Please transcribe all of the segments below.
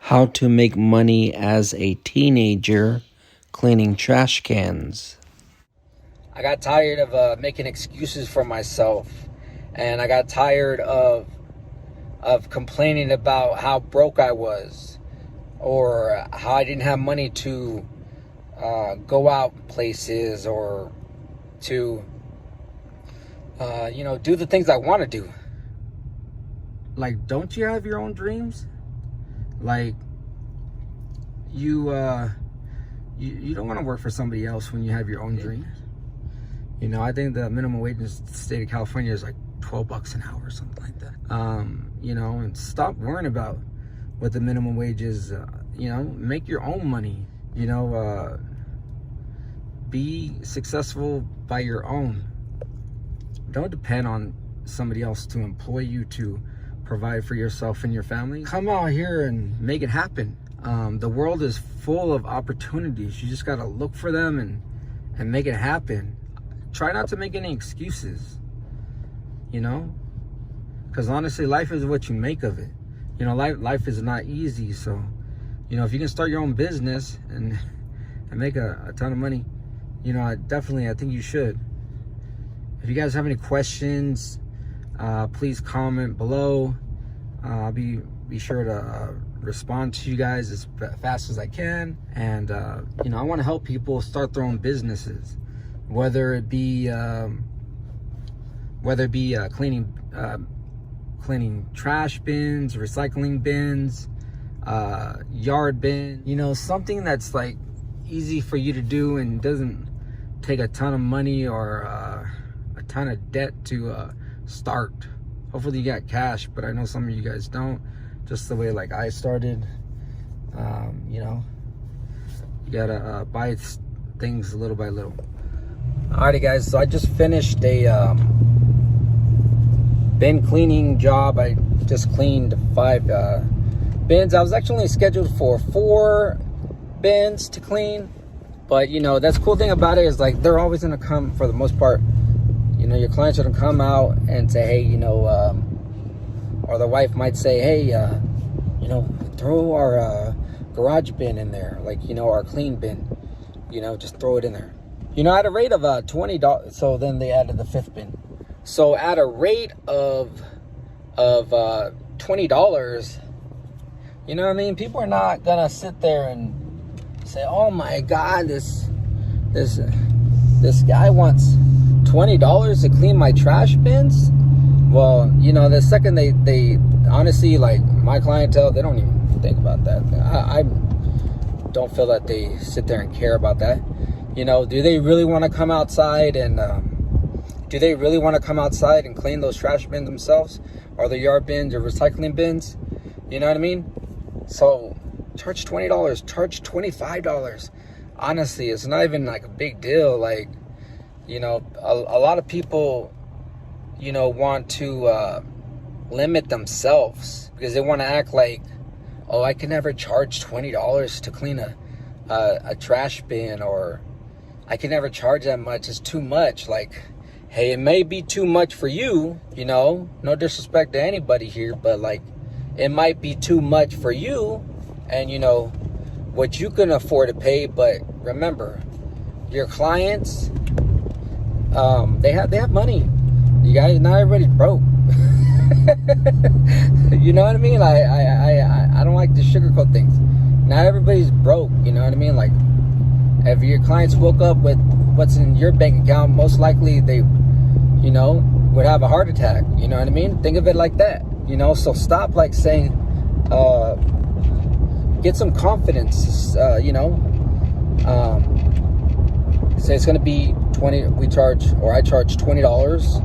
How to make money as a teenager cleaning trash cans. I got tired of making excuses for myself, and I got tired of complaining about how broke I was, or how I didn't have money to go out places, or to do the things I want to do. Like, don't you have your own dreams? Like, you don't want to work for somebody else when you have your own dreams. You know, I think the minimum wage in the state of California is like $12 an hour or something like that. And stop worrying about what the minimum wage is. Make your own money. Be successful by your own. Don't depend on somebody else to employ you to provide for yourself and your family. Come out here and make it happen. The world is full of opportunities. You just got to look for them and make it happen. Try not to make any excuses, because honestly, life is what you make of it. Life is not easy. So, if you can start your own business and make a ton of money, I think you should. If you guys have any questions, please comment below. I'll be sure to respond to you guys as fast as I can. And I want to help people start their own businesses, whether it be cleaning trash bins, recycling bins, yard bins. Something that's like easy for you to do and doesn't take a ton of money or a ton of debt to start. Hopefully you got cash, but I know some of you guys don't, just the way like I started. You gotta buy things little by little. Alrighty guys, so I just finished a bin cleaning job. I just cleaned 5 bins. I was actually scheduled for 4 bins to clean, but that's the cool thing about it is like they're always gonna come, for the most part. Your clients are gonna come out and say, hey, or the wife might say, hey, throw our garage bin in there, like, our clean bin, just throw it in there. At a rate of $20. So then they added the 5th bin. So at a rate of $20, people are not gonna sit there and say, oh my God, this guy wants $20 to clean my trash bins. Well, the second they honestly, like my clientele, they don't even think about that. I don't feel that they sit there and care about that. Do they really want to come outside and clean those trash bins themselves, or the yard bins or recycling bins? You know what I mean? So charge $20, charge $25. Honestly, it's not even like a big deal. Like, a lot of people, want to limit themselves because they want to act like, oh, I can never charge $20 to clean a trash bin, or I can never charge that much. It's too much. Like, hey, it may be too much for you, no disrespect to anybody here, but like, it might be too much for you and what you can afford to pay. But remember, your clients, they have money. You guys, not everybody's broke. You know what I mean? I don't like to sugarcoat things. Not everybody's broke. You know what I mean? Like, if your clients woke up with what's in your bank account, most likely they, would have a heart attack. You know what I mean? Think of it like that. So stop like saying, get some confidence. Say it's going to be I charge $20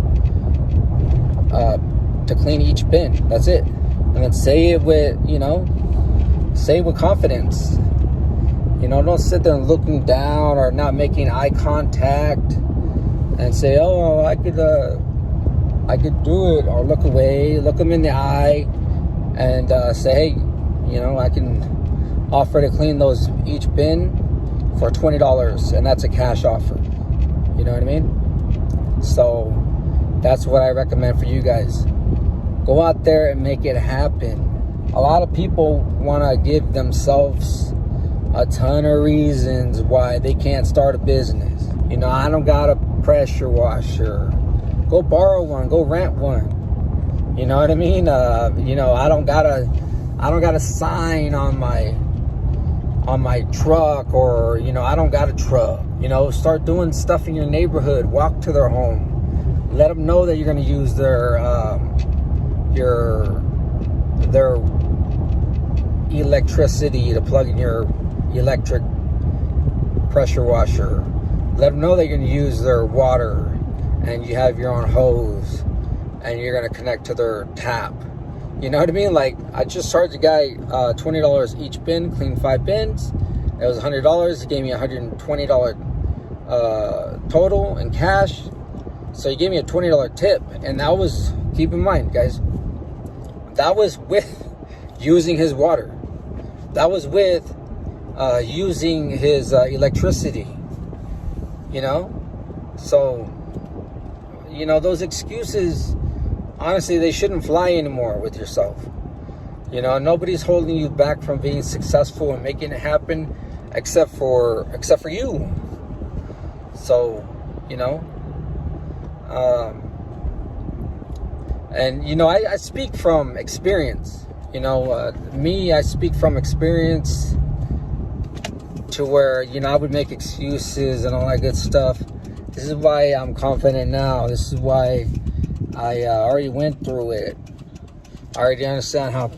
to clean each bin. That's it. And then say it with confidence. Don't sit there and looking down or not making eye contact and say, oh, I could do it, or look away, look them in the eye and say, hey, I can offer to clean each bin for $20, and that's a cash offer. You know what I mean? So that's what I recommend for you guys. Go out there and make it happen. a lot of people want to give themselves a ton of reasons why they can't start a business. You know, I don't got a pressure washer. Go borrow one. Go rent one. You know what I mean? You know, I don't got a sign on my truck, or, you know, I don't got a truck. You know, start doing stuff in your neighborhood. Walk to their home. Let them know that you're going to use their electricity to plug in your electric pressure washer. Let them know that you're going to use their water, and you have your own hose, and you're going to connect to their tap. You know what I mean? Like, I just charged a guy $20 each bin, clean 5 bins. It was $100. He gave me $120 total in cash. So he gave me a $20 tip. And that was, keep in mind, guys, that was with using his water. That was with using his electricity. You know? So, you know, those excuses, honestly, they shouldn't fly anymore with yourself. You know, nobody's holding you back from being successful and making it happen except for you. So, you know, and, you know, I speak from experience. You know, I speak from experience to where, you know, I would make excuses and all that good stuff. This is why I'm confident now. This is why I already went through it. I already understand how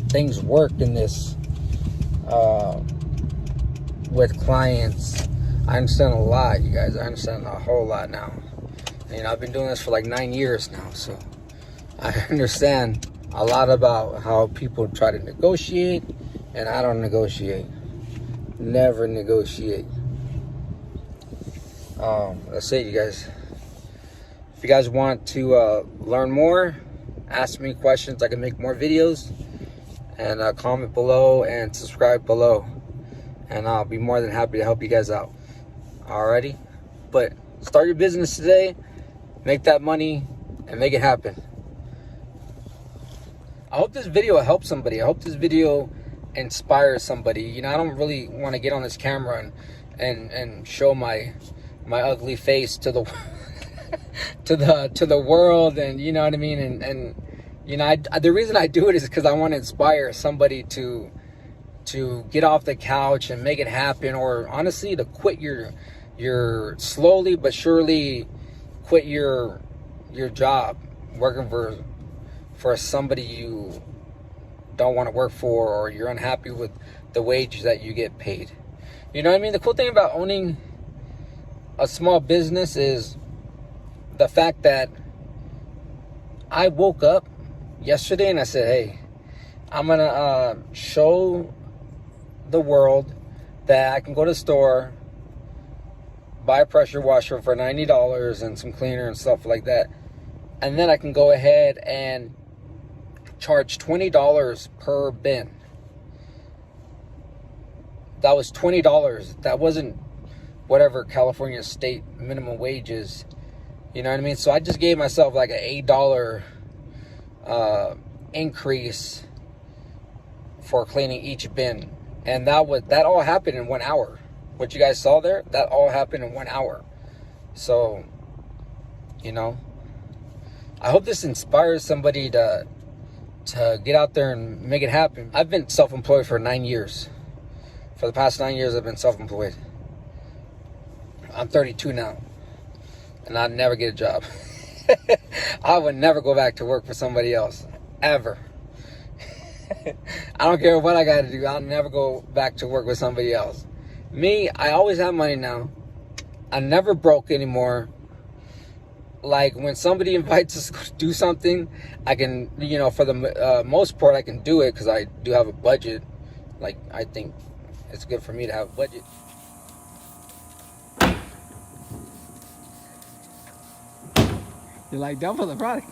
things work in this with clients. I understand a lot, you guys. I understand a whole lot now. And, you know, I've been doing this for like 9 years now, so I understand a lot about how people try to negotiate, and I don't negotiate. Never negotiate. That's it, you guys. If you guys want to learn more, ask me questions. I can make more videos. And comment below and subscribe below. And I'll be more than happy to help you guys out. Alrighty? But start your business today. Make that money and make it happen. I hope this video helps somebody. I hope this video inspires somebody. You know, I don't really want to get on this camera and show my ugly face to the to the world, and you know what I mean, and you know, the reason I do it is because I want to inspire somebody to get off the couch and make it happen, or honestly to quit your slowly but surely quit your job working for somebody you don't want to work for, or you're unhappy with the wage that you get paid. You know what I mean? The cool thing about owning a small business is the fact that I woke up yesterday and I said, hey, I'm going to show the world that I can go to the store, buy a pressure washer for $90 and some cleaner and stuff like that. And then I can go ahead and charge $20 per bin. That was $20. That wasn't whatever California state minimum wage is. You know what I mean? So I just gave myself like an $8 increase for cleaning each bin. And that all happened in 1 hour. What you guys saw there, that all happened in 1 hour. So, you know, I hope this inspires somebody to get out there and make it happen. I've been self-employed for 9 years. For the past 9 years, I've been self-employed. I'm 32 now, and I'd never get a job. I would never go back to work for somebody else, ever. I don't care what I got to do. I'll never go back to work with somebody else. Me, I always have money now. I'm never broke anymore. Like, when somebody invites us to do something, I can, you know, for the most part, I can do it because I do have a budget. Like, I think it's good for me to have a budget. You're like, double the product.